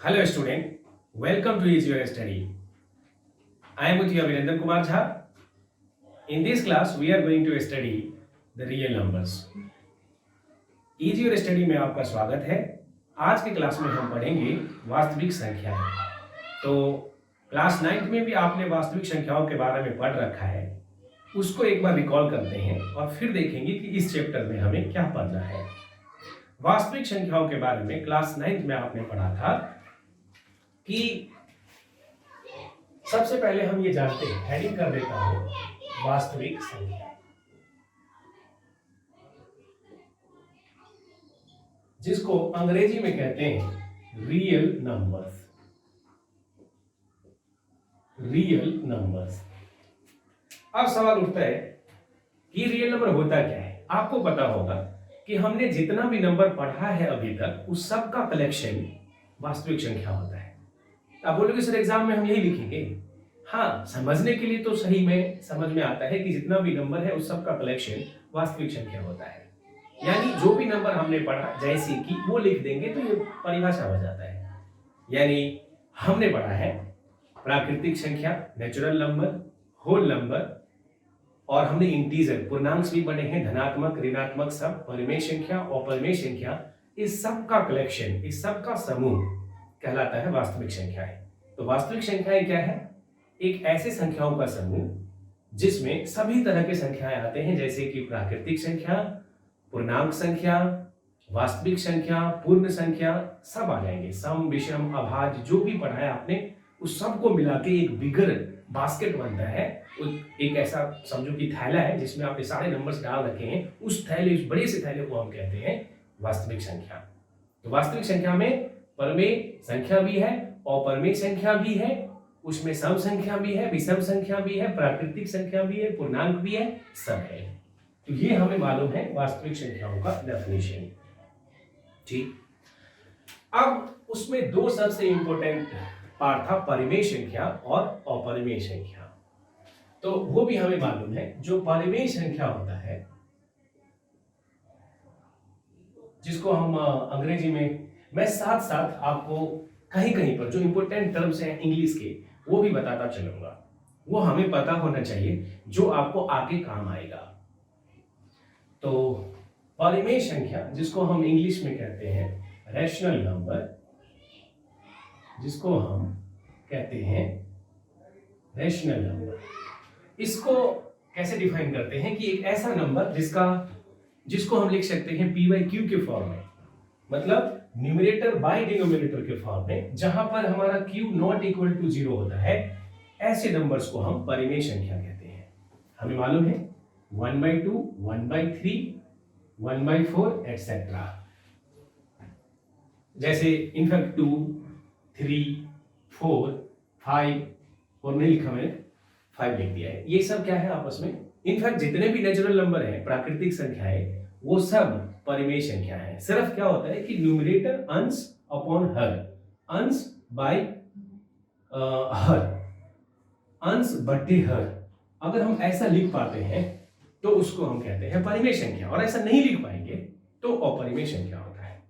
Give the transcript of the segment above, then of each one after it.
Hello student, welcome to Easy Your Study. I am with you Abhinandan Kumar Jha. In this class we are going to study the real numbers. Easy Your Study में आपका स्वागत है। आज के class में हम पढ़ेंगे वास्तविक संख्याएं। तो क्लास 9 में भी आपने वास्तविक संख्याओं के बारे में पढ़ रखा है, उसको एक बार रिकॉल करते हैं और फिर देखेंगे कि इस चैप्टर में हमें क्या पढ़ना है। वास्तविक संख्याओं के बारे में क्लास 9 में आपने पढ़ा था कि सबसे पहले हम ये जानते हैं, हेडिंग कर देता हूं वास्तविक संख्या, जिसको अंग्रेजी में कहते हैं रियल नंबर्स। Real numbers. अब सवाल उठता है कि रियल नंबर होता क्या है। आपको पता होगा कि हमने जितना भी नंबर पढ़ा है अभी तक उस सब का कलेक्शन वास्तविक संख्या होता है। आप बोलोगे सर एग्जाम में हम यही लिखेंगे। हाँ, समझने के लिए तो सही में समझ में आता है कि जितना भी नंबर है उस सब का कलेक्शन वास्तविक संख्या होता है। यानी जो भी नंबर हमने पढ़ा जैसे कि वो लिख देंगे तो ये परिभाषा हो जाता है। यानी हमने पढ़ा है प्राकृतिक संख्या, नेचुरल नंबर, होल नंबर, और हमने इंटीजर पूर्णांक भी पढ़े हैं, धनात्मक, ऋणात्मक, सब, परिमेय संख्या, अपरिमेय संख्या। इस सब का कलेक्शन, इस सब का समूह कहलाता है वास्तविक संख्याएं। तो वास्तविक संख्याएं क्या है? एक ऐसे संख्याओं का समूह जिसमें सभी तरह के संख्याएं आते हैं, जैसे कि प्राकृतिक संख्या, पूर्णांक संख्या, वास्तविक संख्या, पूर्ण संख्या, सब आ जाएंगे। सम, विषम, अभाज्य, जो भी पढ़ा है आपने उस सब को मिला के एक बिगर बास्केट बनता है। एक ऐसा समझो कि थैला है जिसमें आपने सारे नंबर्स डाल रखे हैं। उस थैले, उस बड़े से थैले को हम कहते हैं वास्तविक संख्या। तो वास्तविक संख्या में परमेय संख्या भी है, अपरमेय संख्या भी है, उसमें सम संख्या भी है, विषम संख्या भी है, प्राकृतिक संख्या भी है, पूर्णांक भी है, सब है। तो ये हमें मालूम है वास्तविक संख्याओं का डेफिनेशन। ठीक, अब उसमें दो सबसे इंपॉर्टेंट पार्ट था, परिमेय संख्या और अपरिमेय संख्या। तो वो भी हमें मालूम है। जो परिमेय संख्या होता है, जिसको हम अंग्रेजी में, मैं साथ साथ आपको कहीं कहीं पर जो इंपॉर्टेंट टर्म्स हैं इंग्लिश के वो भी बताता चलूंगा। वो हमें पता होना चाहिए जो आपको आगे काम आएगा। तो परिमेय संख्या, जिसको हम इंग्लिश में कहते हैं रैशनल नंबर, जिसको हम कहते हैं रैशनल नंबर, इसको कैसे डिफाइन करते हैं कि एक ऐसा नंबर जिसको हम लिख सकते हैं पी बाई क्यू के फॉर्म में, मतलब न्यूमरेटर बाय डिनोमिनेटर के फॉर्म में, जहां पर हमारा q नॉट इक्वल टू 0 होता है। ऐसे नंबर्स को हम परिमेय संख्या कहते हैं। हमें मालूम है 1/2, 1/3, 1/4 एटसेट्रा। जैसे इनफैक्ट 2, 3, 4, 5 और नहीं लिखा मैंने, 5 लिख दिया है। ये सब क्या है आपस में? इनफैक्ट जितने भी नेचुरल नंबर है, प्राकृतिक संख्याएं, वो सब परिमेय संख्या है। सिर्फ क्या होता है कि न्यूमरेटर अंश अपॉन हर, अंश बाय हर, अंश बटे हर, अगर हम ऐसा लिख पाते हैं तो उसको हम कहते हैं परिमेय संख्या, और ऐसा नहीं लिख पाएंगे तो अपरिमेय संख्या होता है।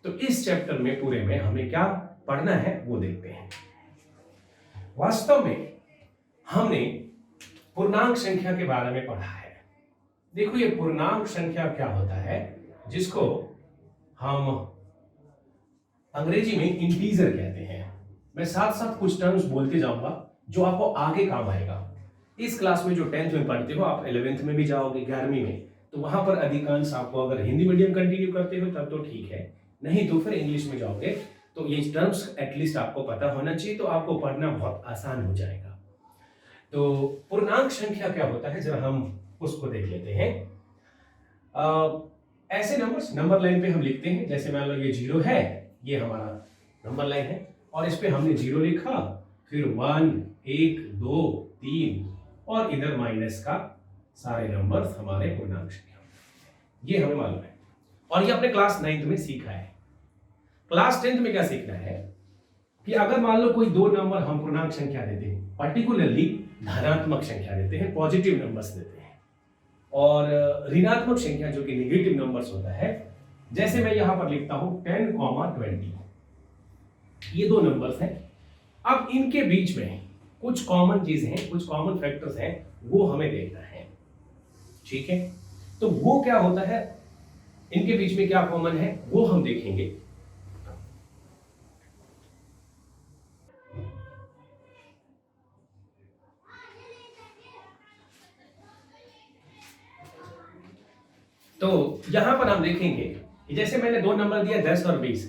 तो इस चैप्टर में पूरे में हमें क्या पढ़ना है वो देखते हैं। वास्तव में हमने पूर्णांक संख्या के बारे में पढ़ा है। देखो, ये पूर्णांक संख्या क्या होता है, जिसको हम अंग्रेजी में इंटीजर कहते हैं। मैं साथ साथ कुछ टर्म्स बोलते जाऊंगा जो आपको आगे काम आएगा। इस क्लास में जो 10th में पढ़ते हो, आप 11th में भी जाओगे, 11वीं में, तो वहां पर अधिकांश आपको, अगर हिंदी मीडियम कंटिन्यू करते हो तब तो ठीक है, नहीं तो फिर इंग्लिश में जाओगे तो ये टर्म्स एटलीस्ट आपको पता होना चाहिए, तो आपको पढ़ना बहुत आसान हो जाएगा। तो पूर्णांक संख्या क्या होता है, जरा हम उसको देख लेते हैं। ऐसे नंबर्स नंबर लाइन पे हम लिखते हैं। जैसे मान लो ये 0 है, ये हमारा नंबर लाइन है, और इस पे हमने 0 लिखा, फिर 1, 1, 2, 3, और इधर माइनस का सारे नंबर्स हमारे पूर्णांक संख्या, ये हमें मालूम है। और ये अपने क्लास 9th में सीखा है। क्लास 10th में क्या सीखना है कि अगर मान लो कोई दो नंबर हम पूर्णांक संख्या देते हैं, पर्टिकुलरली धनात्मक संख्या देते हैं, पॉजिटिव नंबर्स देते हैं, और ऋणात्मक संख्या जो कि नेगेटिव नंबर्स होता है, जैसे मैं यहां पर लिखता हूं 10, 20, ये दो नंबर्स हैं। अब इनके बीच में कुछ कॉमन चीजें हैं, कुछ कॉमन फैक्टर्स हैं, वो हमें देखना है। ठीक है, तो वो क्या होता है, इनके बीच में क्या कॉमन है वो हम देखेंगे। तो यहां पर हम देखेंगे कि जैसे मैंने दो नंबर दिया 10 और 20,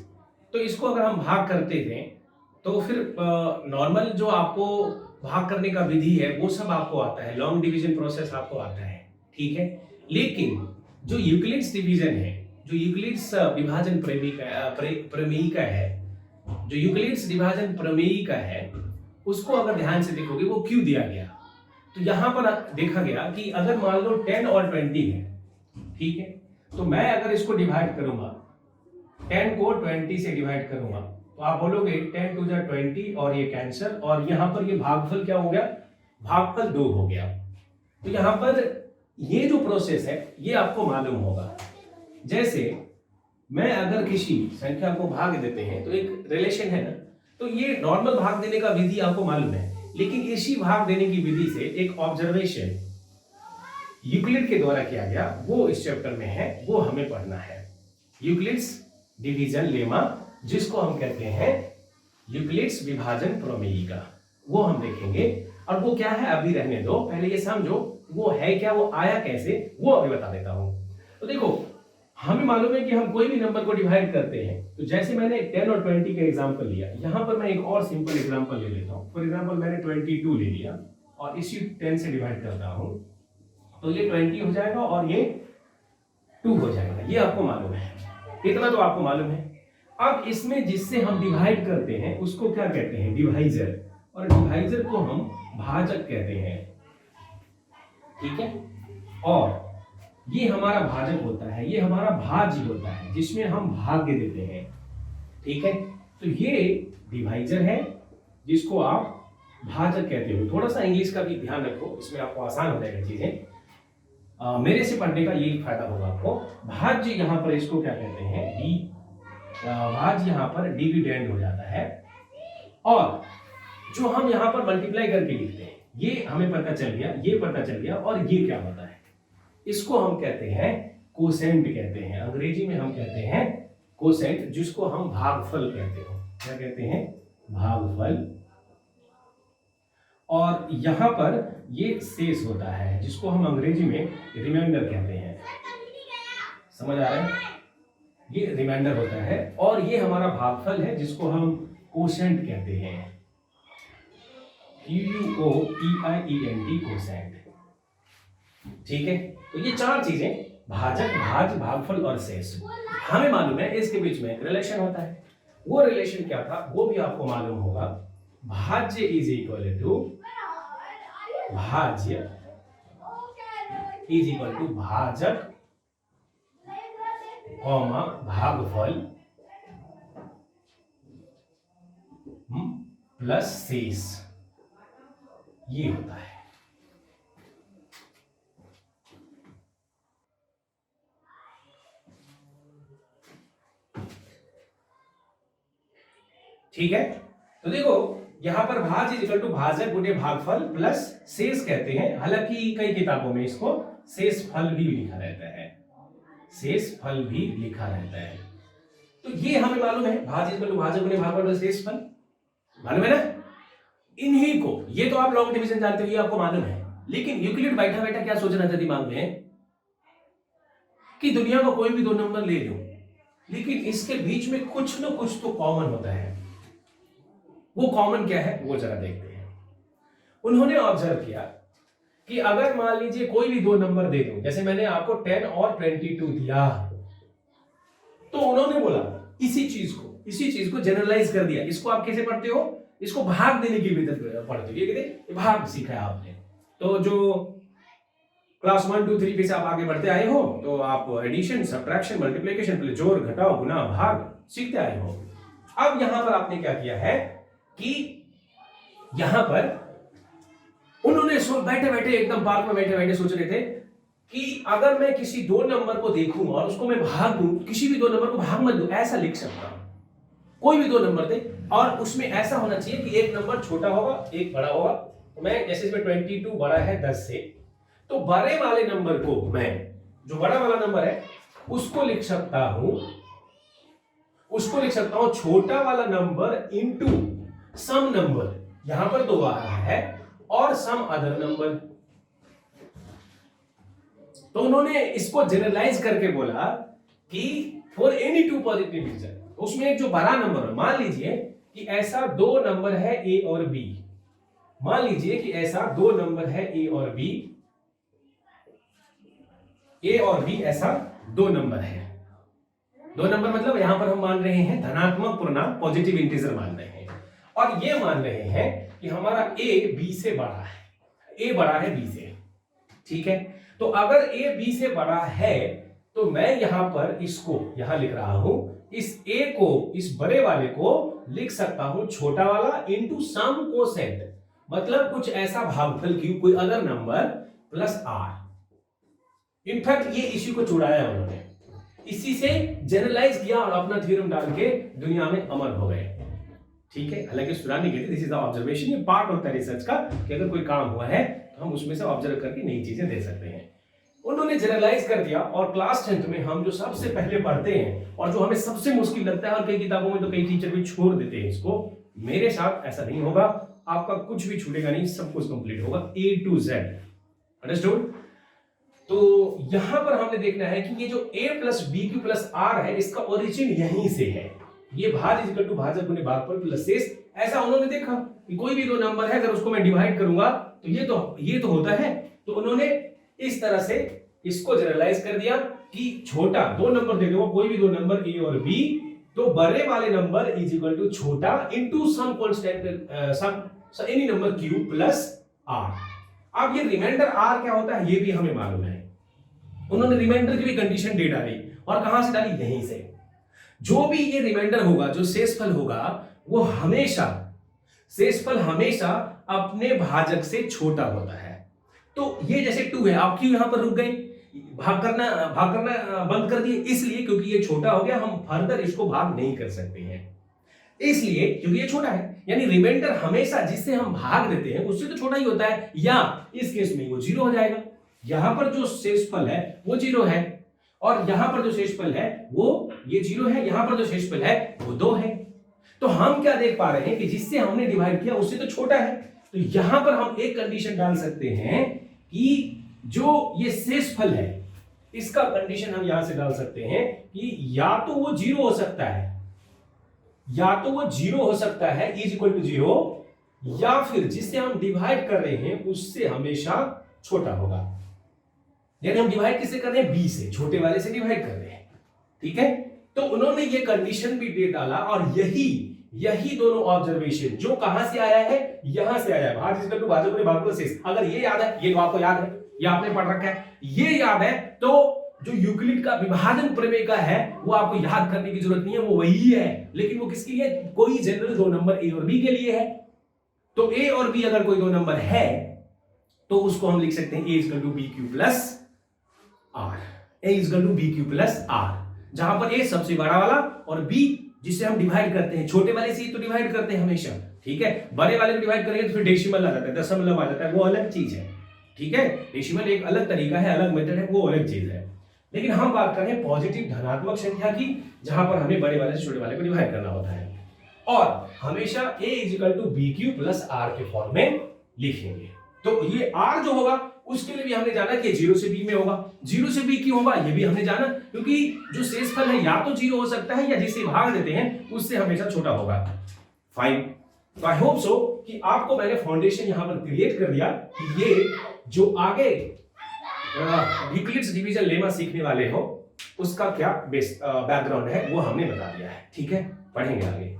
तो इसको अगर हम भाग करते थे तो फिर नॉर्मल जो आपको भाग करने का विधि है वो सब आपको आता है, लॉन्ग डिवीजन प्रोसेस आपको आता है। ठीक है, लेकिन जो यूक्लिड्स डिवीजन है, जो यूक्लिड्स विभाजन प्रमेयिका है, जो यूक्लिड्स विभाजन प्रमेयिका है, उसको अगर ध्यान से देखोगे वो क्यों दिया गया। तो यहां पर देखा गया कि अगर मान लो 10 और 20 है, ठीक है, तो मैं अगर इसको डिवाइड करूंगा, 10 को 20 से डिवाइड करूंगा, तो आप बोलोगे 10 टू 20 और ये कैंसर, और यहां पर ये भागफल क्या हो गया, भागफल 2 हो गया। तो यहां पर ये जो प्रोसेस है ये आपको मालूम होगा। जैसे मैं अगर किसी संख्या को भाग देते हैं तो एक रिलेशन है ना, तो ये नॉर्मल भाग देने का विधि आपको मालूम है, लेकिन इसी भाग देने की विधि से एक ऑब्जर्वेशन यूक्लिड के द्वारा किया गया, वो इस चैप्टर में है, वो हमें पढ़ना है। यूक्लिड्स डिवीजन लेमा, जिसको हम कहते हैं यूक्लिड्स विभाजन प्रमेयिका, वो हम देखेंगे। और वो क्या है अभी रहने दो, पहले ये समझो वो है क्या, वो आया कैसे, वो अभी बता देता हूं। तो देखो, हमें मालूम है कि हम कोई भी नंबर को डिवाइड करते हैं, तो जैसे मैंने 10 और 20 का एग्जांपल लिया, यहां पर मैं एक और सिंपल एग्जांपल ले लेता हूं। फॉर एग्जांपल मैंने 22 ले लिया और इसी 10 से डिवाइड करता हूं, तो ये 20 हो जाएगा और ये 2 हो जाएगा। ये आपको मालूम है, इतना तो आपको मालूम है। अब इसमें जिससे हम डिवाइड करते हैं उसको क्या कहते हैं, डिवाइजर, और डिवाइजर को हम भाजक कहते हैं। ठीक है, और ये हमारा भाजक होता है, ये हमारा भाज्य होता है, जिसमें हम भाग्य देते हैं। ठीक है, तो ये डिवाइजर है जिसको आप भाजक कहते हो। थोड़ा सा इंग्लिश का भी ध्यान रखो, इसमें आपको आसान हो जाएगा चीजें। मेरे से पढ़ने का यही फायदा होगा आपको। भाज्य यहां पर इसको क्या कहते हैं, डी, भाज्य यहां पर डिविडेंड हो जाता है। और जो हम यहां पर मल्टीप्लाई करके लिखते हैं, ये हमें पता चल गया, ये पता चल गया, और ये क्या होता है, इसको हम कहते हैं कोसेंट कहते हैं। अंग्रेजी में हम कहते हैं कोसेंट, जिसको हम भागफल कहते हो। क्या कहते हैं, भागफल। और यहां पर ये शेष होता है, जिसको हम अंग्रेजी में रिमाइंडर कहते हैं। समझ आ रहा है, ये रिमाइंडर होता है, और ये हमारा भागफल है जिसको हम कोसेंट कहते हैं। QUOTIENT, quotient. ठीक है, तो ये चार चीजें, भाजक, भाज्य, भागफल और शेष, हमें मालूम है। इसके बीच में एक रिलेशन होता है, वो रिलेशन क्या था वो भी आपको मालूम होगा। भाज्य इज इक्वल टू, भाज्य इज इक्वल टू भाजक कॉमा भागफल प्लस शेष, ये होता है। ठीक है, तो देखो यहां पर भाज्य इज इक्वल टू भाजक गुणे भागफल प्लस शेष कहते हैं। हालांकि कई किताबों में इसको शेष फल भी लिखा रहता है, शेष फल भी लिखा रहता है। तो ये हमें मालूम है, भाज्य इज इक्वल टू भाजक गुणे भागफल प्लस शेष फल, मालूम है ना। इन्हीं को, ये तो आप लॉन्ग डिवीजन जानते हो, ये आपको मालूम है। लेकिन यूक्लिड बैठा बैठा क्या सोच रहा था दिमाग में, कि दुनिया का कोई भी दो नंबर ले लो, लेकिन इसके बीच में कुछ ना कुछ तो कॉमन होता है। वो कॉमन क्या है वो जरा देखते हैं। उन्होंने ऑब्जर्व किया कि अगर मान लीजिए कोई भी दो नंबर दे दूं, जैसे मैंने आपको 10 और 22 दिया, तो उन्होंने बोला इसी चीज को जनरलाइज कर दिया। इसको आप कैसे पढ़ते हो, इसको भाग देने की विधि पढ़ते हो। ये कहते भाग सीखा है आपने, तो जो क्लास 1 2 3 पे से आप आगे बढ़ते आए हो, तो आप एडिशन, सब्ट्रैक्शन, मल्टीप्लिकेशन, पहले जोड़, घटाव, गुना, भाग सीखते आए हो। अब यहां पर आपने क्या किया है कि यहां पर उन्होंने बैठे बैठे एकदम पार्क में बैठे बैठे सोच रहे थे कि अगर मैं किसी दो नंबर को देखूं और उसको मैं भाग दूं, किसी भी दो नंबर को भाग मत दूं, ऐसा लिख सकता हूं। कोई भी दो नंबर दे, और उसमें ऐसा होना चाहिए कि एक नंबर छोटा होगा एक बड़ा होगा। तो मैं जैसे इसमें 22 बड़ा है 10 से, तो बड़े वाले नंबर को मैं, जो बड़ा वाला नंबर है उसको लिख सकता हूं छोटा वाला नंबर इनटू सम नंबर, यहां पर 2 आ रहा है, और सम अदर नंबर। तो उन्होंने इसको जनरलाइज करके बोला कि for any two positive integer, उसमें एक जो बड़ा नंबर है, मान लीजिए कि ऐसा 2 नंबर है ए और बी, मान लीजिए कि ऐसा 2 नंबर है ए और बी ऐसा 2 नंबर है। 2 नंबर मतलब यहां पर हम मान रहे हैं धनात्मक पूर्णांक, पॉजिटिव इंटीजर मान रहे हैं, और ये मान रहे हैं कि हमारा ए बी से बड़ा है, ए बड़ा है बी से, ठीक है। तो अगर ए बी से बड़ा है तो मैं यहां पर इसको यहां लिख रहा हूं, इस ए को, इस बड़े वाले को लिख सकता हूं छोटा वाला इनटू सम कोसेंट, मतलब कुछ ऐसा भागफल क्यू, कोई अदर नंबर प्लस आर। इनफैक्ट ये इसी को चुड़ाया उन्होंने, इसी से जनरलाइज किया और अपना थ्योरम डाल के दुनिया में अमर हो गए, ठीक है। हालांकि सुधार नहीं कहते, दिस इज द ऑब्जर्वेशन, ये पार्ट होता है रिसर्च का कि अगर कोई काम हुआ है तो हम उसमें से ऑब्जर्व करके नई चीजें दे सकते हैं। उन्होंने जनरलाइज कर दिया, और क्लास 10th में हम जो सबसे पहले पढ़ते हैं और जो हमें सबसे मुश्किल लगता है, और कई किताबों में तो कई टीचर भी छोड़ देते हैं इसको, मेरे साथ ऐसा नहीं होगा, आपका कुछ भी छूटेगा नहीं, सब कुछ कंप्लीट होगा A to Z, अंडरस्टूड। तो यहां पर हमने देखना है कि ये जो a plus b Q plus r है, इसका ओरिजिन यहीं से है, ये भाज इक्वल टू भाजक गुने भागफल प्लस शेष। ऐसा उन्होंने देखा कि कोई भी 2 नंबर है, अगर उसको मैं डिवाइड करूंगा तो ये तो होता है, तो उन्होंने इस तरह से इसको जनरलाइज कर दिया कि छोटा 2 नंबर दे दो, कोई भी 2 नंबर ए और बी, तो बड़े वाले नंबर इज इक्वल टू छोटा into some constant some any number q plus r. अब ये रिमाइंडर आर क्या होता है ये भी हमें मालूम है, उन्होंने रिमाइंडर की भी कंडीशन दे डाली, और कहां से डाली, यहीं से। जो भी ये रिमाइंडर होगा, जो शेषफल होगा, वो शेषफल हमेशा अपने भाजक से छोटा होता है। तो ये जैसे 2 है, आप क्यों यहां पर रुक गए, भाग करना बंद कर दिए, इसलिए क्योंकि ये छोटा हो गया, हम फर्दर इसको भाग नहीं कर सकते हैं, इसलिए क्योंकि ये छोटा है। यानी रिमाइंडर हमेशा जिससे हम भाग देते हैं उससे तो छोटा ही होता है, या इस केस में वो 0 हो जाएगा। यहां पर जो शेषफल है वो 0 है, और यहां पर जो शेषफल है वो ये 0 है, यहां पर जो शेषफल है वो 2 है। तो हम क्या देख पा रहे हैं कि जिससे हमने डिवाइड किया उससे तो छोटा है, तो यहां पर हम एक कंडीशन डाल सकते हैं कि जो ये शेषफल है इसका कंडीशन हम यहां से डाल सकते हैं कि या तो वो 0 हो सकता है, इज इक्वल टू 0, या फिर जिससे हम डिवाइड कर रहे हैं उससे हमेशा छोटा होगा। यानी हम डिवाइड किससे कर रहे हैं, बी से, छोटे वाले से डिवाइड कर रहे हैं, ठीक है। तो उन्होंने ये कंडीशन भी दे डाला, और यही दोनों ऑब्जर्वेशन जो कहां से आया है, यहां से आया है, भाज इक्वल टू भाजक गुणे भागफल शेष। अगर ये याद है, ये तो आपको याद है, ये आपने पढ़ रखा है, ये याद है, तो जो यूक्लिड का विभाजन प्रमेय का है वो आपको याद करने की जरूरत नहीं है, वो वही है, लेकिन वो किसके लिए, कोई जनरल 2 नंबर ए और बी के लिए है। तो ए और बी अगर कोई 2 नंबर है तो उसको हम लिख सकते हैं a equal to B Q plus r, a equal to B Q plus r, जहां पर a सबसे बड़ा वाला और b जिसे हम डिवाइड करते हैं, छोटे वाले से ही तो डिवाइड करते हैं हमेशा, ठीक है। बड़े वाले को डिवाइड करेंगे तो फिर डेसिमल आ जाता है, दशमलव आ जाता है, वो अलग चीज है, ठीक है। डेसिमल एक अलग तरीका है, अलग मेथड है, वो अलग चीज है। लेकिन हम बात कर रहे हैं पॉजिटिव धनात्मक संख्या की, जहां पर हमें बड़े वाले से छोटे वाले को डिवाइड करना होता है, और हमेशा a is equal to B Q plus r के फॉर्म में लिखेंगे। तो ये r जो होगा उसके लिए भी हमने जाना कि 0 से b में होगा, 0 से b क्यों होगा ये भी हमने जाना, क्योंकि जो शेषफल है या तो 0 हो सकता है, या जिसे भाग देते हैं उससे हमेशा छोटा होगा। फाइन, तो आई होप सो कि आपको मैंने फाउंडेशन यहां पर क्रिएट कर दिया कि ये जो आगे यूक्लिड्स डिवीजन लेमा सीखने वाले हो उसका क्या बैकग्राउंड है वो हमने बता दिया है, ठीक है। पढ़ेंगे आगे,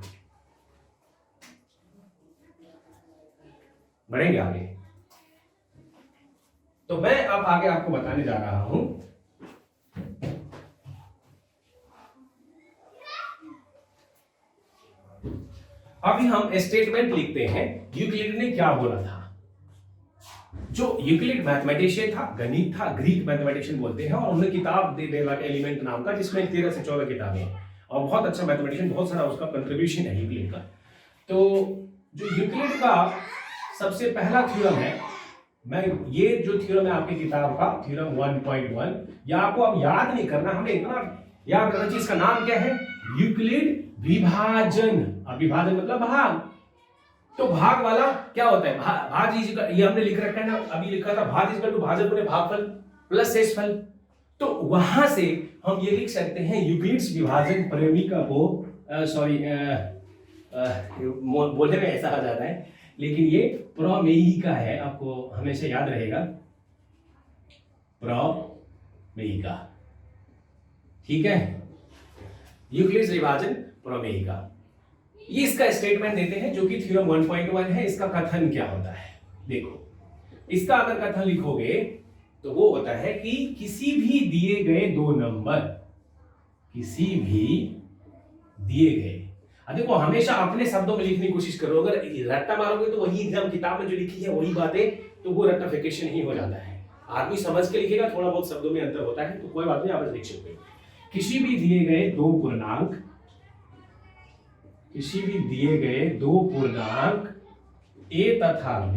बढ़ेंगे आगे। तो मैं अब आगे आपको बताने जा रहा हूं अभी हम स्टेटमेंट लिखते हैं यूक्लिड ने क्या बोला था। जो यूक्लिड मैथमेटिशियन था, गणित था, ग्रीक मैथमेटिशियन बोलते हैं, और उन्हें किताब दे देला एलिमेंट नाम का, जिसमें 13 से 14 किताबें हैं, और बहुत अच्छा मैथमेटिशियन, बहुत सारा उसका कंट्रीब्यूशन है यूक्लिड का। तो जो यूक्लिड का सबसे पहला थ्योरम है, मैं ये जो थ्योरम है आपकी किताब का थ्योरम 1.1, या आपको अब याद नहीं करना, हमें इतना याद करना चाहिए, इसका नाम क्या है, यूक्लिड विभाजन। अब विभाजन मतलब भाग, तो भाग वाला क्या होता है, भाज ये हमने लिख रखा है ना, अभी लिखा था भाज इक्वल टू भाजक गुणे भागफल प्लस शेषफल। तो वहां से हम ये लिख सकते हैं यूक्लिड्स विभाजन प्रमेयिका को, सॉरी बोलने में ऐसा आ जाता है, लेकिन ये प्रमेयिका है, आपको हमेशा याद रहेगा प्रमेयिका, ठीक है, यूक्लिड्स विभाजन प्रमेयिका। ये इसका स्टेटमेंट देते हैं जो कि थ्योरम 1.1 है। इसका कथन क्या होता है, देखो, इसका अगर कथन लिखोगे तो वो होता है कि किसी भी दिए गए दो नंबर, किसी भी दिए गए, देखो हमेशा अपने शब्दों में लिखने की कोशिश करो, अगर रट्टा मारोगे तो वही एग्जाम किताब में जो लिखी है वही बातें, तो वो रट्टाफिकेशन ही हो जाता है। आदमी समझ के लिखेगा, थोड़ा बहुत शब्दों में अंतर होता है, तो कोई बात नहीं, आप लिख सकते हो। किसी भी दिए गए दो पूर्णांक, किसी भी दिए गए दो पूर्णांक a तथा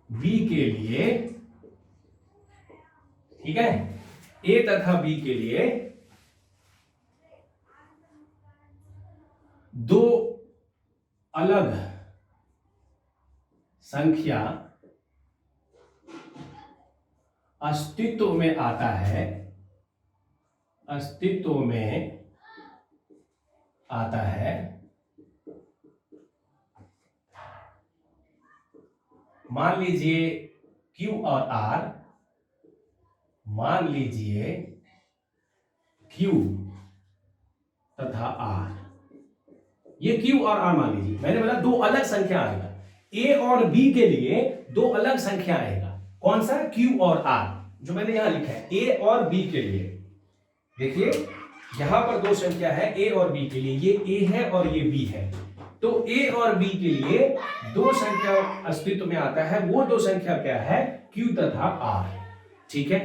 b के लिए, ठीक है, a तथा b के लिए दो अलग संख्या अस्तित्व में आता है, अस्तित्व में आता है, मान लीजिए Q और R, मान लीजिए Q तथा R, ये Q और R मान लीजिए, मैंने बोला दो अलग संख्या आएगा, A और B के लिए दो अलग संख्या आएगा, कौन सा, Q और R, जो मैंने यहां लिखा है A और B के लिए। देखिए यहां पर दो संख्या है A और B के लिए, ये A है और ये B है, तो A और B के लिए दो संख्या अस्तित्व में आता है, वो दो संख्या क्या है, Q तथा R, ठीक है।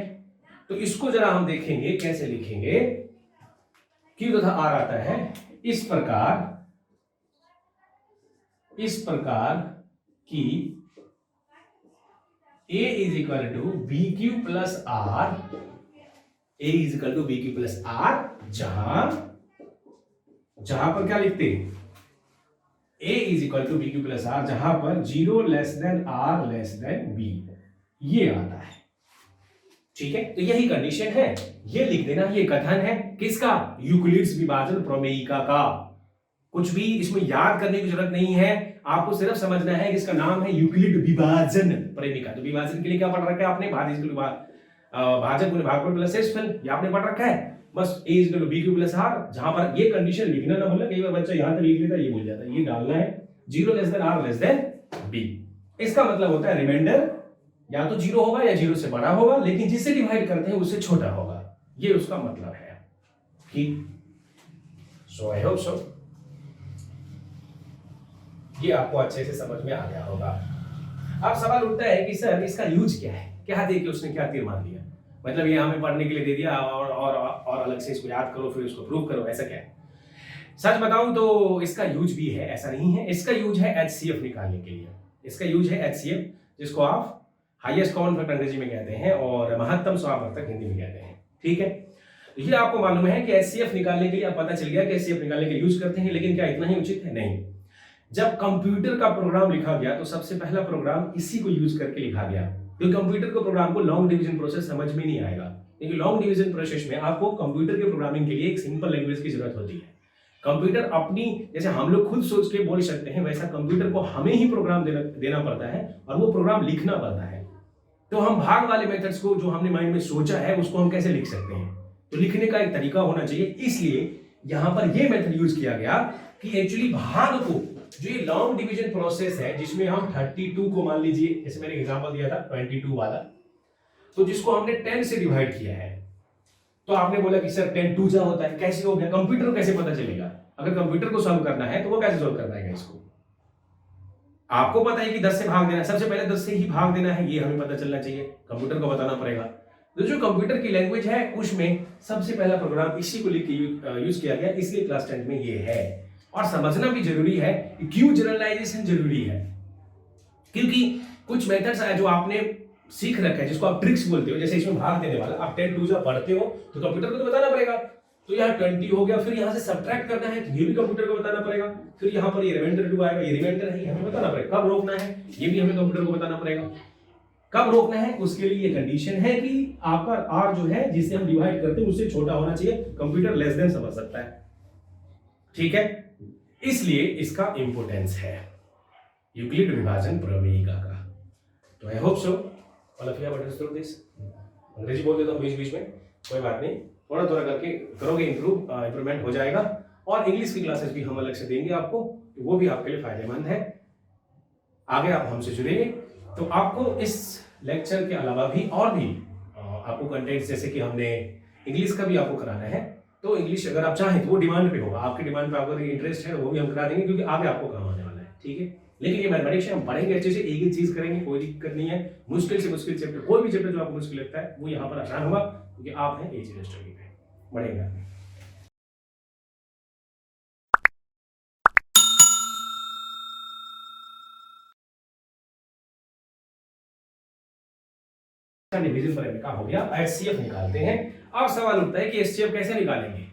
तो इसको जरा हम देखेंगे कैसे लिखेंगे, Q तथा R आता है इस प्रकार कि A is equal to B Q plus r, A is equal to B Q plus r, जहां पर क्या लिखते, A is equal to B Q plus r, जहां पर 0 less than R less than B, ये आता है, ठीक है। तो यही कंडीशन है, ये लिख देना, ये कथन है किसका, यूक्लिड्स विभाजन प्रमेयिका का। कुछ भी इसमें याद करने की जरूरत नहीं है, आपको सिर्फ समझना है कि इसका नाम है यूक्लिड विभाजन प्रमेयिका। तो विभाजन के लिए क्या पढ़ रखा है आपने, भाजक गुणे भागफल प्लस शेषफल, ये आपने पढ़ रखा है, बस a is equal to b q plus r, जहां पर ये कंडीशन लिखना ना भूलना, कई बार बच्चा यहां तक लिख लेता है, ये भूल जाता है, ये डालना है 0 less than r less than b। इसका मतलब होता है रिमाइंडर या तो 0 होगा या 0 से बड़ा होगा, लेकिन जिससे डिवाइड करते हैं उससे छोटा होगा, ये उसका मतलब है, ठीक। सो आई होप सो ये आपको अच्छे से समझ में आ गया होगा। अब सवाल उठता है कि सर इसका यूज क्या है, क्या दे के उसने क्या तीर मार दिया, मतलब ये हमें पढ़ने के लिए दे दिया और अलग से इसको याद करो फिर उसको प्रूव करो, ऐसा क्या है। सच बताऊं तो इसका यूज भी है, ऐसा नहीं है। इसका यूज है HCF निकालने के लिए, इसका यूज है HCF, जिसको आप हाईएस्ट कॉमन फैक्टर अंग्रेजी में कहते हैं और महत्तम समापवर्तक हिंदी में कहते हैं, ठीक है। तो ये आपको मालूम है कि HCF निकालने के लिए अब पता चल गया कि HCF निकालने के लिए यूज करते हैं, लेकिन क्या इतना ही उचित है, नहीं। जब कंप्यूटर का प्रोग्राम लिखा गया तो सबसे पहला प्रोग्राम इसी को यूज करके लिखा गया, क्योंकि कंप्यूटर को प्रोग्राम को लॉन्ग डिवीजन प्रोसेस समझ में नहीं आएगा, क्योंकि लॉन्ग डिवीजन प्रोसेस में आपको कंप्यूटर के प्रोग्रामिंग के लिए एक सिंपल लैंग्वेज की जरूरत होती है। कंप्यूटर अपनी, जैसे हम लोग खुद सोच के बोल सकते हैं, वैसा कंप्यूटर को हमें ही प्रोग्राम देना पड़ता है और वो प्रोग्राम लिखना पड़ता है। तो हम भाग वाले मेथड्स को जो हमने माइंड में सोचा है उसको हम कैसे लिख सकते हैं, तो लिखने का एक तरीका होना चाहिए, इसलिए यहां पर ये मेथड यूज किया गया कि एक्चुअली भाग को, जो ये लॉन्ग डिवीजन प्रोसेस है जिसमें हम 32 को मान लीजिए, जैसे मैंने एग्जांपल दिया था 22 वाला, तो जिसको हमने 10 से डिवाइड किया है, तो आपने बोला कि सर 10 2 जा होता है, कैसे हो गया, कंप्यूटर को कैसे पता चलेगा, अगर कंप्यूटर को सॉल्व करना है तो वो कैसे सॉल्व करना है इसको, आपको पता है कि 10 से भाग देना है, सबसे पहले 10 से ही भाग देना है, ये हमें पता चलना चाहिए, कंप्यूटर को बताना पड़ेगा। तो जो कंप्यूटर की लैंग्वेज है उसमें सबसे पहला प्रोग्राम इसी को लिख के यूज किया गया, इसलिए क्लास 10 में ये है। और समझना भी जरूरी है कि क्यों जनरलाइजेशन जरूरी है, क्योंकि कुछ मेथड्स है जो आपने सीख रखा है, जिसको आप ट्रिक्स बोलते हो, जैसे इसमें भाग देने वाला, आप 10 2 जब पढ़ते हो तो कंप्यूटर को तो बताना पड़ेगा, तो यहाँ 20 हो गया, फिर यहाँ से सब्ट्रैक्ट करना है तो ये भी कंप्यूटर को बताना पड़ेगा, फिर यहाँ पर ये रिमाइंडर 2 आएगा, ये रिमाइंडर है, हमें बताना पड़ेगा, कब रोकना है ये भी हमें कंप्यूटर को बताना पड़ेगा, कब रोकना है उसके लिए ये कंडीशन है कि आपका आर जो है जिसे हम डिवाइड करते हैं उससे छोटा होना चाहिए, कंप्यूटर लेस देन समझ सकता है, ठीक है, इसलिए इसका इंपोर्टेंस है यूक्लिड विभाजन प्रमेयिका का। तो I hope so all of you have understood this. अंग्रेजी बोल देता हूँ बीच बीच में, कोई बात नहीं, थोड़ा थोड़ा करके करोगे इंप्रूवमेंट हो जाएगा, और इंग्लिश की क्लासेस भी हम अलग से देंगे आपको, वो भी आपके लिए फायदेमंद है। आगे आप हमसे जुड़ेंगे तो आपको इस लेक्चर के अलावा भी और भी आपको कंटेंट, जैसे कि हमने इंग्लिश का भी आपको कराना है, तो इंग्लिश अगर आप चाहें तो वो डिमांड पे होगा, आपकी डिमांड पे आपको इंटरेस्ट है वो भी हम करा देंगे, क्योंकि आगे आपको काम आने वाला है, ठीक है। लेकिन ये मैथमेटिक्स हम पढ़ेंगे अच्छे से, एक ही चीज करेंगे, कोई दिक्कत नहीं है। मुश्किल से मुश्किल चैप्टर, कोई भी चैप्टर जो आपको मुश्किल लगता है वो यहाँ पर आसान होगा, क्योंकि आप हैं एजी रजिस्टर पे, बढ़ेगा। डिवीजन पर का हो गया, एचसीएफ निकालते हैं। अब सवाल उठता है कि एचसीएफ कैसे निकालेंगे,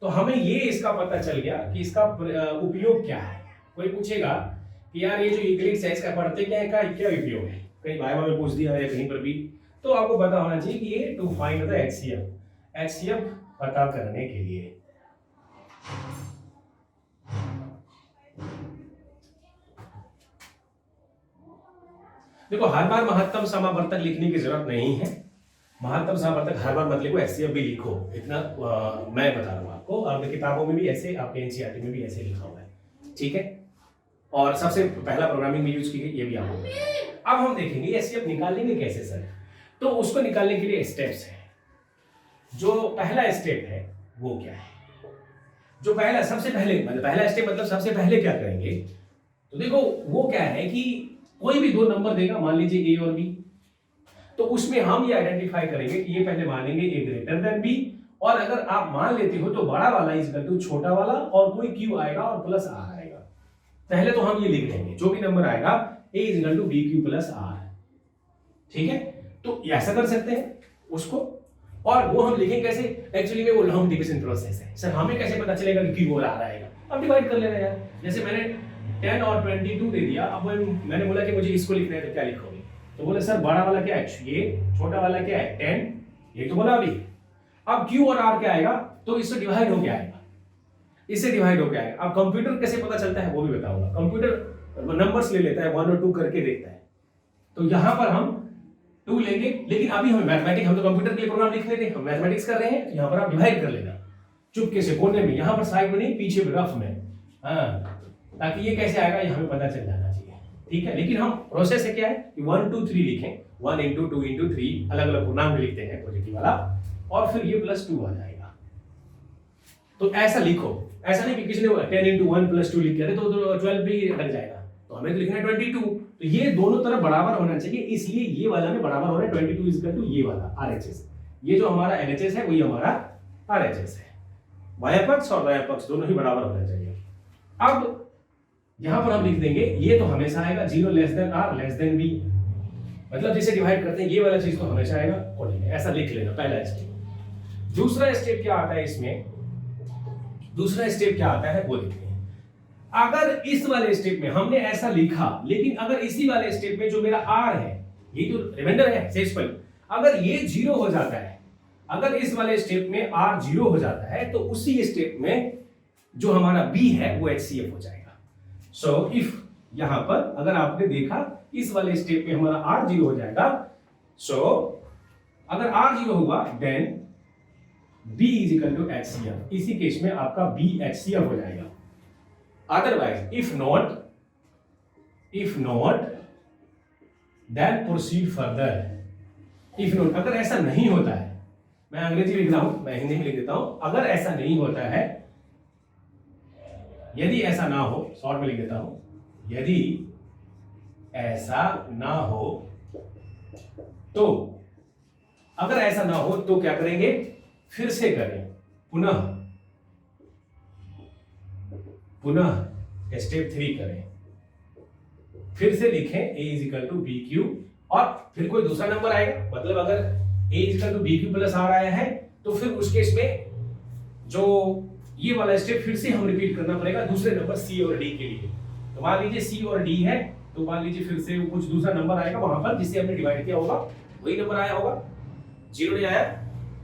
तो हमें ये इसका पता चल गया कि इसका उपयोग क्या है। कोई पूछेगा कि यार ये जो यूक्लिड है इसका पढ़ते क्या है, क्या उपयोग है, कहीं वाइवा में पूछ दिया है कहीं पर भी, तो आपको पता होना चाहिए कि ये टू फाइंड द एचसीएफ पता करने के लिए। देखो हर बार महत्तम समावर्तक लिखने की जरूरत नहीं है, महत्तम समावर्तक हर बार मत लिखो, एचसीएफ भी लिखो, इतना मैं बता रहा हूँ आपको, और किताबों में भी ऐसे, आपके एनसीईआरटी में भी ऐसे लिखा हुआ है, ठीक है। और सबसे पहला प्रोग्रामिंग में यूज की गई, ये भी आपको। अब हम देखेंगे एचसीएफ निकालेंगे कैसे सर, तो उसको निकालने के लिए स्टेप्स है। जो पहला स्टेप है वो क्या है, जो पहला सबसे पहले मतलब पहला स्टेप मतलब सबसे पहले क्या करेंगे, तो देखो वो क्या है कि कोई भी दो नंबर देगा, मान लीजिए ए और बी, तो उसमें हम ये आइडेंटिफाई करेंगे कि ये पहले मानेंगे ए ग्रेटर देन बी, और अगर आप मान लेते हो तो बड़ा वाला इज इक्वल टू छोटा वाला, और कोई क्यू आएगा और प्लस आर आएगा। पहले तो हम ये लिख लेंगे, जो भी नंबर आएगा A is equal to B Q plus R, ठीक है। तो ऐसा कर सकते हैं उसको, और वो हम लिखें कैसे, एक्चुअली में वो लॉन्ग डिविजन प्रोसेस है। सर हमें कैसे पता चलेगा कि क्यू और आर आएगा, अब डिवाइड कर लेना यार। जैसे मैंने 10 और 22 दे दिया, अब मैंने बोला कि मुझे इसको लिखना है, तो क्या लिखोगे, तो बोले सर बड़ा वाला क्या है, ये छोटा वाला क्या है 10, ये तो बोला अभी। अब क्यू और आर क्या आएगा, तो इससे डिवाइड हो क्या आएगा, इससे डिवाइड हो क्या आएगा। अब कंप्यूटर कैसे पता चलता है वो भी बताऊंगा, कंप्यूटर नंबर्स ले लेता है, 1 और 2 करके देखता है, तो यहां पर हम 2 लेंगे, लेकिन अभी हमें मैथमेटिक्स, हम तो कंप्यूटर के लिए प्रोग्राम लिख रहे थे, हम मैथमेटिक्स कर रहे हैं, तो यहां पर आप डिवाइड कर लेना चुपके से कोने में, यहां पर साइड में नहीं, पीछे रफ में, हाँ, ताकि ये कैसे आएगा ये हमें पता चल जाना चाहिए, ठीक है। लेकिन हम प्रोसेस है क्या है कि 1 2 3 लिखें, 1 into 2 into 3 अलग अलग पूर्णांक में लिखते हैं पॉजिटिव वाला, और फिर ये +2 आ जाएगा। तो ऐसा लिखो, ऐसा नहीं कि किसी ने 10 into 1 + 2 लिख दिया तो 12 भी लग जाएगा, तो हमें तो लिखना है 22, तो ये दोनों तरफ बराबर होना चाहिए, इसलिए ये वाला में बराबर हो रहा है 22 इज इक्वल टू ये वाला आरएचएस, ये जो हमारा एलएचएस है वही हमारा आरएचएस है, बाह्य पक्ष और दाह्य पक्ष दोनों ही बराबर होना चाहिए। अब यहां पर हम लिख देंगे, ये तो हमेशा आएगा 0 less than r less than b, मतलब जिसे डिवाइड करते हैं ये वाला चीज तो हमेशा आएगा कोडिंग में, ऐसा लिख लेना पहला स्टेप। दूसरा स्टेप क्या आता है इसमें, दूसरा स्टेप क्या आता है वो देखते हैं। अगर इस वाले स्टेप में हमने ऐसा लिखा, लेकिन अगर इसी वाले स्टेप में जो मेरा आर है, ये जो रिमाइंडर है शेषफल, अगर ये 0 हो जाता है, अगर इस वाले स्टेप में आर 0 हो जाता है, तो उसी स्टेप में जो हमारा बी है वो एचसीएफ हो जाएगा। सो इफ यहां पर अगर आपने देखा इस वाले स्टेप में हमारा आर 0 हो जाएगा, सो अगर आर 0 हुआ then b is equal to HCF, इसी केस में आपका बी एचसीएफ हो जाएगा। Otherwise if not then proceed further. If not, अगर ऐसा नहीं होता है, मैं अंग्रेजी लिख रहा हूं, मैं हिंदी में लिख देता हूं, अगर ऐसा नहीं होता है, यदि ऐसा ना हो, शॉर्ट में लिख देता हूं, यदि ऐसा ना हो तो, अगर ऐसा ना हो तो क्या करेंगे, फिर से करें पुनः, पुनः स्टेप 3 करें, फिर से लिखें a is equal to B q, और फिर कोई दूसरा नंबर आएगा, मतलब अगर a is equal to B Q plus r आया है तो फिर उस केस में जो ये वाला स्टेप फिर से हम रिपीट करना पड़ेगा दूसरे नंबर c और d के लिए। तो मान लीजिए c और d है, तो मान लीजिए फिर से कुछ दूसरा नंबर आएगा वहां पर जिससे हमने डिवाइड किया होगा, वही नंबर आया होगा, 0 नहीं आया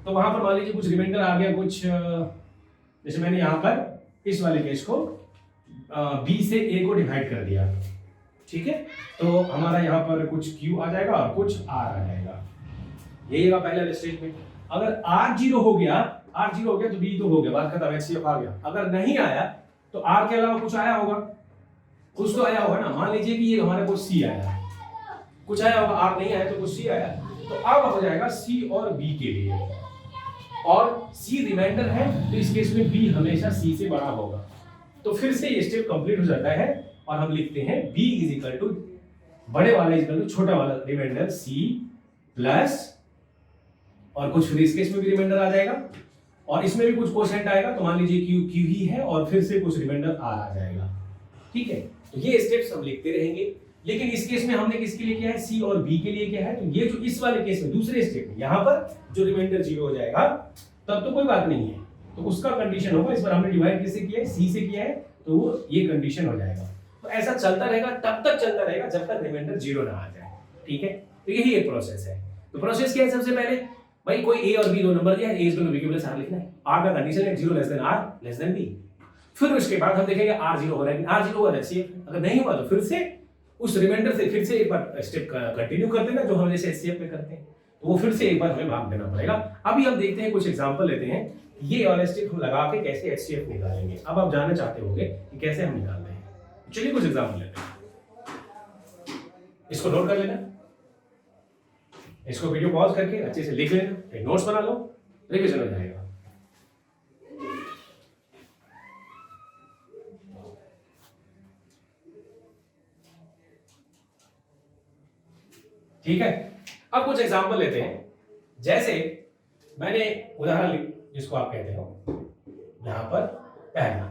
तो वहां पर मान लीजिए कुछ रिमाइंडर आ गया, कुछ जैसे मैंने यहाँ पर इस वाले केस को b से a को डिवाइड कर दिया, ठीक है, तो हमारा यहाँ पर कुछ q आ जाएगा और कुछ r आ जाएगा, यही रहा पहले स्टेज में। अगर r 0 हो गया तो b तो हो गया, बात खत्म, HCF आ गया। अगर नहीं आया तो r के अलावा कुछ आया होगा, कुछ तो आया होगा ना, मान लीजिए कि ये हमारे को c आया, कुछ आया होगा, r नहीं आया तो कुछ c आया, तो अब हो जाएगा c और b के लिए, और c रिमाइंडर है तो इस केस में b हमेशा c से बड़ा होगा, तो फिर से ये स्टेप कंप्लीट हो जाता है और हम लिखते हैं b इज इक्वल टू बड़े वाला इज इक्वल टू छोटा वाला रिमाइंडर c प्लस, और कुछ फिर इस केस में भी रिमाइंडर आ जाएगा और इसमें भी कुछ कोशेंट आएगा, तो मान लीजिए q ही है और फिर से कुछ रिमाइंडर r आ जाएगा, ठीक है। तो ये स्टेप्स हम लिखते रहेंगे, लेकिन इस केस में हमने किसके लिए किया है, c और b के लिए किया है, तो ये जो इस वाले केस में दूसरे स्टेप में यहाँ पर जो रिमाइंडर 0 हो जाएगा तब तो कोई बात नहीं है, तो उसका कंडीशन होगा, इस बार हमने डिवाइड किससे किया है, c से किया है, तो वो ये कंडीशन हो जाएगा। तो ऐसा चलता रहेगा, तब तक चलता रहेगा जब तक रिमाइंडर 0 ना आ जाए, ठीक है। तो यही एक प्रोसेस है। तो प्रोसेस क्या है, सबसे पहले भाई कोई a और b दो नंबर दिया है, a is equal to b के प्लस r लिखना है, r का कंडीशन है 0 less than r less than b। फिर उसके बाद हम देखेंगे r 0 हो रहा है, r 0 हुआ HCF, अगर नहीं हुआ तो फिर से उस रिमाइंडर से फिर से एक बार स्टेप कंटिन्यू कर देना, जो हम जैसे HCF में करते हैं, तो वो फिर से एक बार हमें भाग देना पड़ेगा। अभी हम देखते हैं, कुछ एग्जांपल लेते हैं, ये वाला स्टेप हम लगा के कैसे HCF निकालेंगे। अब आप जानना चाहते होंगे कि कैसे हम निकाल रहे हैं, चलिए कुछ एग्जांपल लेते हैं, इसको नोट कर लेना, इसको वीडियो पॉज करके अच्छे से लिख लेना, एक नोट्स बना लो, रिवीजन हो जाएगा। ठीक है, अब कुछ एग्जांपल लेते हैं, जैसे मैंने उदाहरण जिसको आप कहते हो यहां पर पहला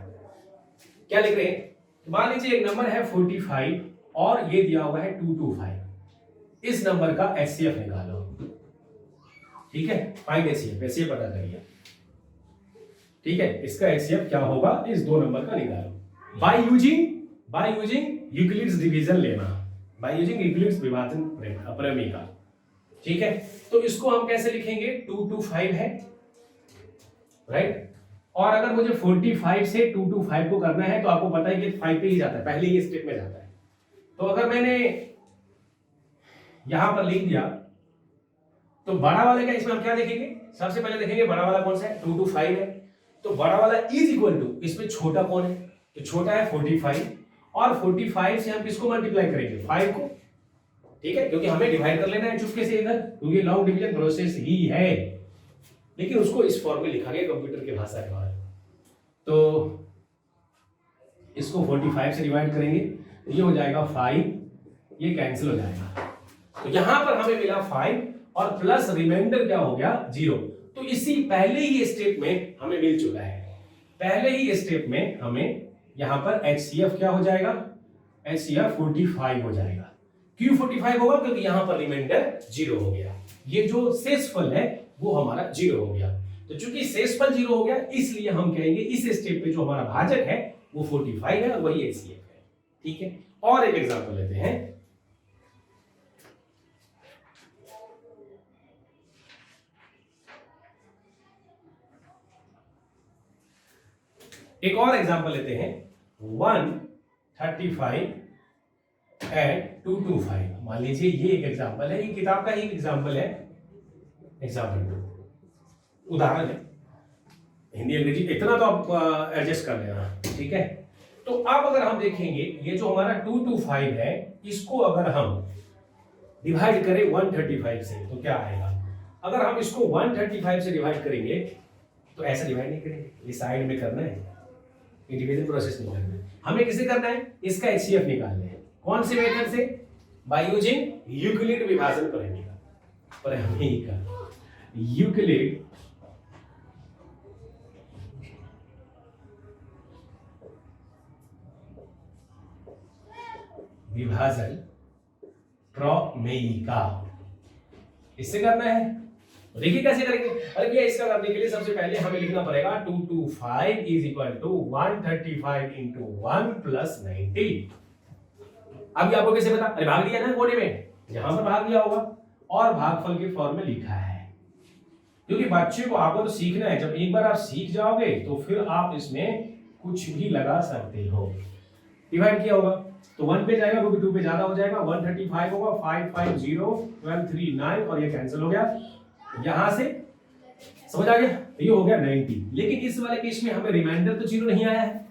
क्या लिख रहे हैं, मान लीजिए एक नंबर है 45 और ये दिया हुआ है 225, इस नंबर का HCF निकालो, ठीक है, फाइंड HCF पता करिए, ठीक है, इसका HCF क्या होगा, इस दो नंबर का निकालो बाय यूजिंग यूक्लिड्स डिवीजन लेना, बाय यूजिंग यूक्लिड्स विभाजन प्रमेय का, ठीक है। तो इसको हम कैसे लिखेंगे, 225 है, राइट, और अगर मुझे 45 से 225 को करना है तो आपको पता है कि 5 पे ही जाता है, पहले ही स्टेप में जाता है। तो अगर मैंने यहां पर लिख दिया तो बड़ा वाले का इसमें हम क्या देखेंगे, सबसे पहले देखेंगे बड़ा वाला कौन सा है, 225 है, तो बड़ा वाला इज इक्वल टू इसमें छोटा कौन है, तो छोटा है 45, और 45 से हम किसको मल्टीप्लाई करेंगे, 5 को, ठीक है, क्योंकि हमें डिवाइड कर लेना है चुपके से इधर, क्योंकि लॉन्ग डिवीजन प्रोसेस ही है, लेकिन उसको इस फॉर्म में लिखा गया कंप्यूटर के भाषा में। तो इसको 45 से डिवाइड करेंगे तो ये हो जाएगा 5, ये कैंसिल हो जाएगा, तो यहां पर हमें मिला 5 और प्लस रिमाइंडर क्या हो गया 0, तो इसी पहले ही स्टेप में हमें मिल चुका है, पहले ही स्टेप में हमें यहां पर HCF क्या हो जाएगा, HCF 45 हो जाएगा, क्यों 45 होगा, क्योंकि यहां पर रिमाइंडर 0 हो गया, ये जो शेषफल है वो हमारा 0 हो गया, तो चूंकि शेषफल 0 हो गया इसलिए हम कहेंगे इस स्टेप पे जो हमारा भाजक है वो 45 है और वही HCF है, ठीक है। और एक एग्जांपल लेते हैं, एक और एग्जांपल लेते हैं, 135 एट 225, मान लीजिए ये एक एग्जांपल है, ये किताब का ही एग्जांपल है, एग्जांपल 2 उदाहरण है, हिंदी अंग्रेजी इतना तो आप एडजस्ट कर लेना, ठीक है। तो अब अगर हम देखेंगे ये जो हमारा 225 है, इसको अगर हम डिवाइड करें 135 से तो क्या आएगा, अगर हम इसको 135 से डिवाइड करेंगे तो ऐसा डिवाइड नहीं करेंगे, ये साइड में करना है, ये डिवीजन प्रोसेस नहीं करना है, हमें किसे करना है, इसका HCF निकालना है, कौन से मेथड से, बाय यूजिंग यूक्लिड विभाजन प्रमेय का, यूक्लिड विभाजन प्रमेय का, इससे करना है। तो देखिए कैसे करेंगे। अरे भैया इसका करने के लिए सबसे पहले हमें लिखना पड़ेगा 225 is equal to 135 into 1 plus 90। अभी आपको कैसे पता? अरे भाग दिया ना कोने में, यहां पर भाग दिया होगा और भागफल के फॉर्म में लिखा है। क्योंकि बच्चे को आपको तो सीखना है, जब एक बार आप सीख जाओगे तो फिर आप इसमें कुछ भी लगा सकते हो। डिवाइड किया होगा तो 1 पे जाएगा क्योंकि 2 पे ज्यादा हो जाएगा, 135 होगा, 550 1239 और ये कैंसिल हो गया। यहां से समझ आ गया, ये हो गया 90। लेकिन इस वाले केस में हमें रिमाइंडर तो 0 नहीं आया है,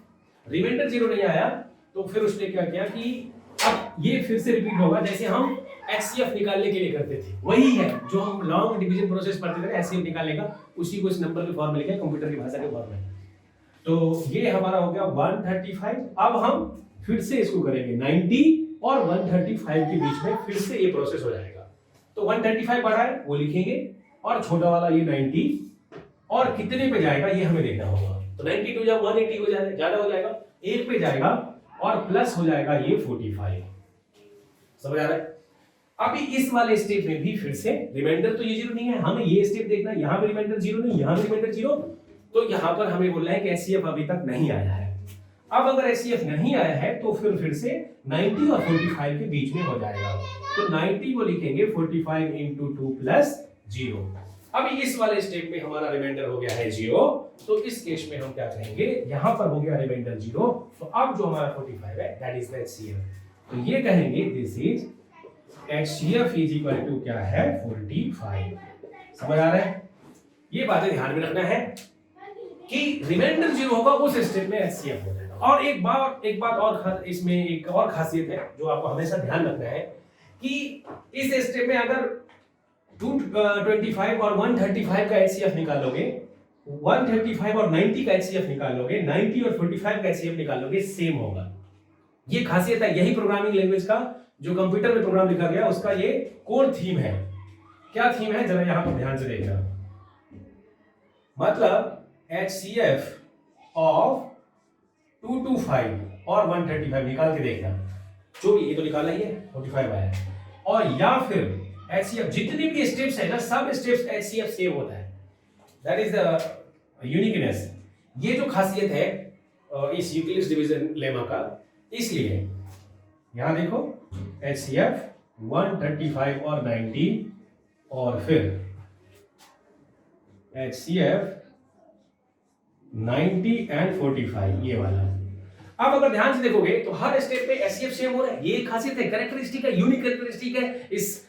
रिमाइंडर 0 नहीं आया तो फिर उसने क्या किया कि अब ये फिर से रिपीट होगा जैसे हम एचसीएफ निकालने के लिए करते थे, वही है जो हम लॉन्ग डिवीजन प्रोसेस पढ़ते थे एचसीएफ निकालने का, उसी को इस नंबर के फॉर्म में लिखा कंप्यूटर की भाषा के फॉर्म में। तो ये हमारा हो गया 135। अब हम फिर से इसको करेंगे 90 और 135 के बीच में फिर से ये प्रोसेस हो जाएगा। तो 135 बढ़ा है वो लिखेंगे और छोटा वाला ये 90 और कितने पे जाएगा ये हमें देखना होगा। तो 92 जब 180 हो जाएगा, ज्यादा हो जाएगा, 1 पे जाएगा और प्लस हो जाएगा ये 45। समझ आ रहा है? अभी इस वाले स्टेप में भी फिर से रिमाइंडर तो ये 0 नहीं है, हमें ये स्टेप देखना है, यहां पे रिमाइंडर 0 नहीं, यहां पे रिमाइंडर 0, तो यहां पर हमें बोलना है कि एचसीएफ अभी तक नहीं आया है। अब अगर एचसीएफ नहीं आया है तो फिर से 90 और 45 के बीच में हो जाएगा। तो 90 को लिखेंगे 45 इंटू 2 प्लस 0। अभी इस वाले स्टेप में हमारा रिमाइंडर हो गया है 0, तो इस केस में हम क्या करेंगे, यहां पर हो गया रिमाइंडर 0, तो अब जो हमारा 45 है दैट इज द एचसीएफ। तो ये कहेंगे this is HCF is equal to क्या है 45। समझ आ रहा है? ये बातें ध्यान में रखना है कि रिमाइंडर 0 होगा उस स्टेप में एचसीएफ हो जाएगा। और एक बात और इसमें एक और खासियत है जो आपको हमेशा ध्यान रखना है कि इस स्टेप में अगर 225 और 135 का एचसीएफ निकालोगे, 135 और 90 का एचसीएफ निकालोगे, 90 और 45 का एचसीएफ निकालोगे, सेम होगा। ये खासियत है, यही प्रोग्रामिंग लैंग्वेज का जो कंप्यूटर में प्रोग्राम लिखा गया उसका ये कोर थीम है। क्या थीम है जरा यहां पर ध्यान से देखना। मतलब एचसीएफ ऑफ 225 और 135 निकाल के देखना, जो भी ये तो निकाला ही है 45 आया है। और या फिर एचसीएफ जितने भी स्टेप्स है ना, सब स्टेप्स एचसीएफ सेम होता है, दैट इज द यूनिकनेस। ये जो खासियत है इस यूक्लिड्स डिवीजन लेमा का, इसलिए यहां देखो एचसीएफ 135 और 90 और फिर एचसीएफ 90 एंड 45 ये वाला। अब अगर ध्यान से देखोगे तो हर स्टेप पे एचसीएफ सेम हो रहा है, ये खासियत है, कैरेक्टरिस्टिक है, यूनिक कैरेक्टरिस्टिक है इस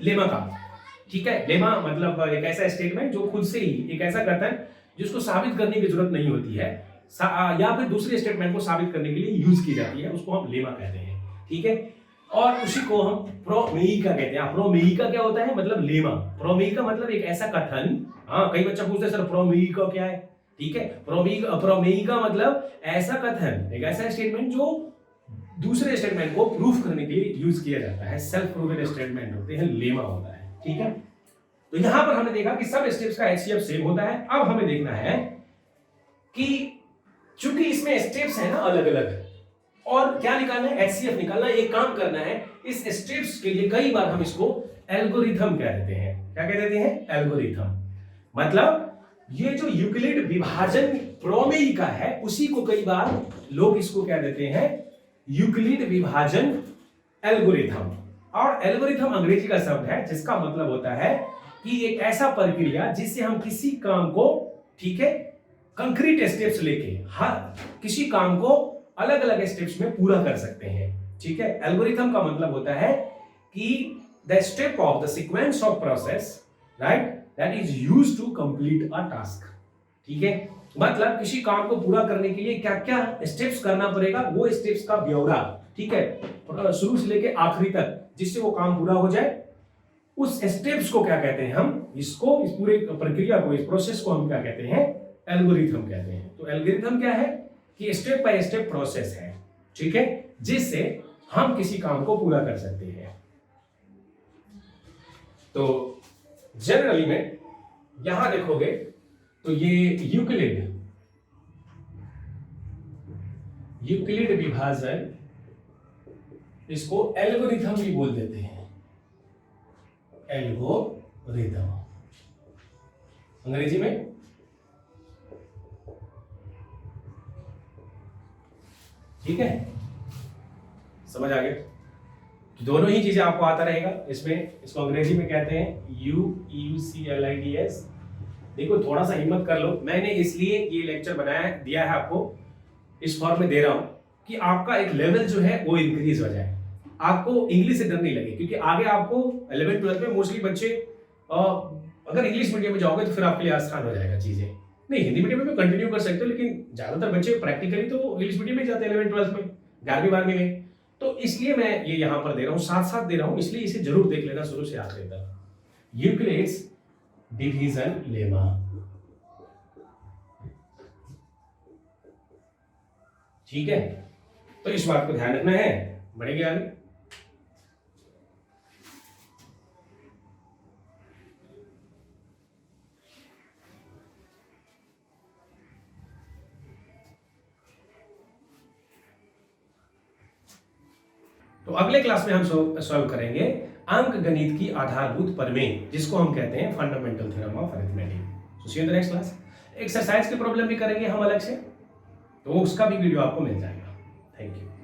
लेमा का। ठीक है, लेमा मतलब एक ऐसा स्टेटमेंट जो खुद से ही एक ऐसा कथन जिसको साबित करने की जरूरत नहीं होती है, या फिर दूसरे स्टेटमेंट को साबित करने के लिए यूज की जाती है, उसको हम लेमा कहते हैं। ठीक है, और उसी को हम प्रोमेयिका कहते हैं। प्रोमेयिका क्या होता है? मतलब लेमा। प्रोमेयिका मतलब एक ऐसा कथन, हाँ कई बच्चा पूछते हैं सर प्रोमेयिका क्या है? ठीक है, प्रोमेयिका मतलब ऐसा कथन, एक ऐसा स्टेटमेंट जो दूसरे स्टेटमेंट को प्रूफ करने के लिए यूज किया जाता है। सेल्फ प्रूवन स्टेटमेंट होते हैं, लेमा होता है। ठीक है, तो यहां पर हमने देखा कि सब स्टेप्स का एचसीएफ सेम होता है। अब हमें देखना है कि चूंकि इसमें स्टेप्स है ना अलग अलग, और क्या निकालना है? एचसीएफ निकालना। एक काम करना है, इस स्टेप्स के लिए कई बार हम इसको एल्गोरिथम कह देते हैं। क्या कह देते हैं? एल्गोरिथम। मतलब ये जो यूक्लिड विभाजन प्रमेयिका है उसी को कई बार लोग इसको क्या देते हैं? यूक्लिड विभाजन एल्गोरिथम। और एल्गोरिथम अंग्रेजी का शब्द है जिसका मतलब होता है कि एक ऐसा प्रक्रिया जिससे हम किसी काम को, ठीक है, कंक्रीट स्टेप्स लेके हर किसी काम को अलग अलग स्टेप्स में पूरा कर सकते हैं। ठीक है, एल्गोरिथम का मतलब होता है कि the step of the sequence of process, right, that is used to complete a task. ठीक है, मतलब किसी काम को पूरा करने के लिए क्या क्या स्टेप्स करना पड़ेगा, वो स्टेप्स का ब्यौरा, ठीक है, शुरू से लेके आखिरी तक, जिससे वो काम पूरा हो जाए, उस स्टेप्स को क्या कहते हैं? हम इसको, इस पूरे प्रक्रिया को, इस प्रोसेस को हम क्या कहते हैं? एल्गोरिथम कहते हैं। तो एल्गोरिथम क्या है कि स्टेप बाय स्टेप प्रोसेस है, ठीक है, जिससे हम किसी काम को पूरा कर सकते हैं। तो जनरली में यहां देखोगे तो ये यूक्लिड विभाजन इसको एल्गोरिथम भी बोल देते हैं, एल्गोरिथम अंग्रेजी में। ठीक है, समझ आ गया? तो दोनों ही चीजें आपको आता रहेगा इसमें। इसको अंग्रेजी में कहते हैं UCLIDS। देखो थोड़ा सा हिम्मत कर लो, मैंने इसलिए ये लेक्चर बनाया दिया है आपको, इस फॉर्म में दे रहा हूं कि आपका एक लेवल जो है वो इंक्रीज हो जाए, आपको इंग्लिश से डर नहीं लगे। क्योंकि आगे आपको 11th 12th में मोस्टली बच्चे अगर इंग्लिश मीडियम में जाओगे तो फिर आपके लिए आसान हो जाएगा चीजें। नहीं, हिंदी मीडियम में कंटिन्यू कर सकते हो, लेकिन ज्यादातर बच्चे प्रैक्टिकली तो इंग्लिश मीडियम में जाते हैं 11th 12th में, 11वीं 12वीं में। तो इसलिए मैं ये यहां पर दे रहा हूं, साथ साथ दे रहा हूं, इसलिए इसे जरूर देख लेना शुरू से आखिर तक। Euclid's division lemma. ठीक है, तो इस बात को ध्यान रखना है, बढ़ेंगे आगे। तो अगले क्लास में हम सॉल्व करेंगे अंक गणित की आधारभूत प्रमेय, जिसको हम कहते हैं fundamental theorem of arithmetic. So see you in the next class. Exercise की प्रॉब्लम भी करेंगे हम अलग से, तो उसका भी वीडियो आपको मिल जाएगा। Thank you.